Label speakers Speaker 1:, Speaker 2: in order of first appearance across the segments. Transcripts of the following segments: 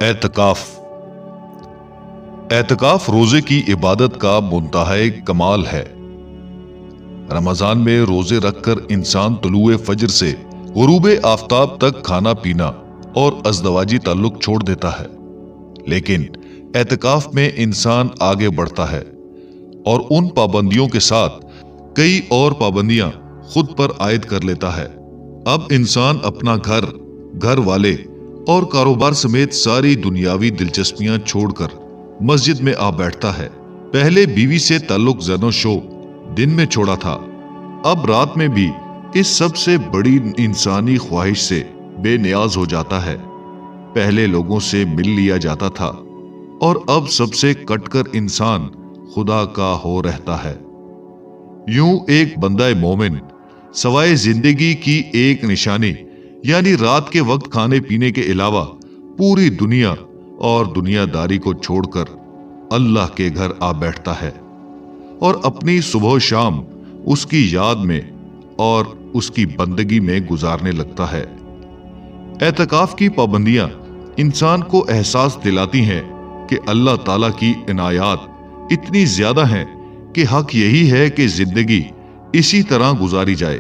Speaker 1: اعتکاف اعتکاف روزے کی عبادت کا منتہائی کمال ہے۔ رمضان میں روزے رکھ کر انسان طلوع فجر سے غروب آفتاب تک کھانا پینا اور ازدواجی تعلق چھوڑ دیتا ہے، لیکن اعتکاف میں انسان آگے بڑھتا ہے اور ان پابندیوں کے ساتھ کئی اور پابندیاں خود پر عائد کر لیتا ہے۔ اب انسان اپنا گھر والے اور کاروبار سمیت ساری دنیاوی دلچسپیاں چھوڑ کر مسجد میں آ بیٹھتا ہے۔ پہلے بیوی سے تعلق زن و شو دن میں چھوڑا تھا، اب رات میں بھی اس سب سے بڑی انسانی خواہش سے بے نیاز ہو جاتا ہے۔ پہلے لوگوں سے مل لیا جاتا تھا اور اب سب سے کٹ کر انسان خدا کا ہو رہتا ہے۔ یوں ایک بندہ مومن سوائے زندگی کی ایک نشانی یعنی رات کے وقت کھانے پینے کے علاوہ پوری دنیا اور دنیا داری کو چھوڑ کر اللہ کے گھر آ بیٹھتا ہے اور اپنی صبح و شام اس کی یاد میں اور اس کی بندگی میں گزارنے لگتا ہے۔ اعتکاف کی پابندیاں انسان کو احساس دلاتی ہیں کہ اللہ تعالیٰ کی عنایات اتنی زیادہ ہیں کہ حق یہی ہے کہ زندگی اسی طرح گزاری جائے،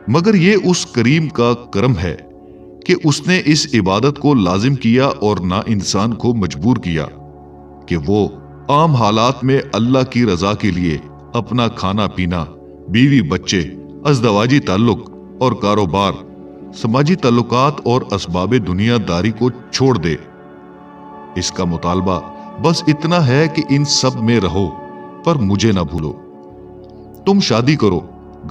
Speaker 1: مگر یہ اس کریم کا کرم ہے کہ اس نے اس عبادت کو لازم کیا اور نہ انسان کو مجبور کیا کہ وہ عام حالات میں اللہ کی رضا کے لیے اپنا کھانا پینا، بیوی بچے، ازدواجی تعلق اور کاروبار، سماجی تعلقات اور اسباب دنیا داری کو چھوڑ دے۔ اس کا مطالبہ بس اتنا ہے کہ ان سب میں رہو پر مجھے نہ بھولو۔ تم شادی کرو،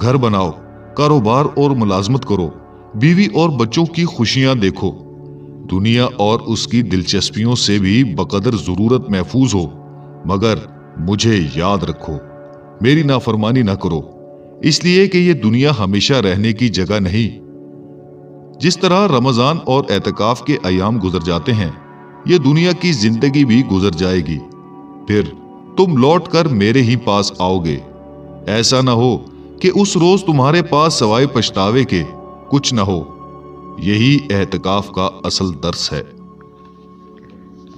Speaker 1: گھر بناؤ، کاروبار اور ملازمت کرو، بیوی اور بچوں کی خوشیاں دیکھو، دنیا اور اس کی دلچسپیوں سے بھی بقدر ضرورت محفوظ ہو، مگر مجھے یاد رکھو، میری نافرمانی نہ کرو، اس لیے کہ یہ دنیا ہمیشہ رہنے کی جگہ نہیں۔ جس طرح رمضان اور اعتکاف کے ایام گزر جاتے ہیں، یہ دنیا کی زندگی بھی گزر جائے گی، پھر تم لوٹ کر میرے ہی پاس آؤ گے۔ ایسا نہ ہو کہ اس روز تمہارے پاس سوائے پچھتاوے کے کچھ نہ ہو۔ یہی اعتکاف کا اصل درس ہے۔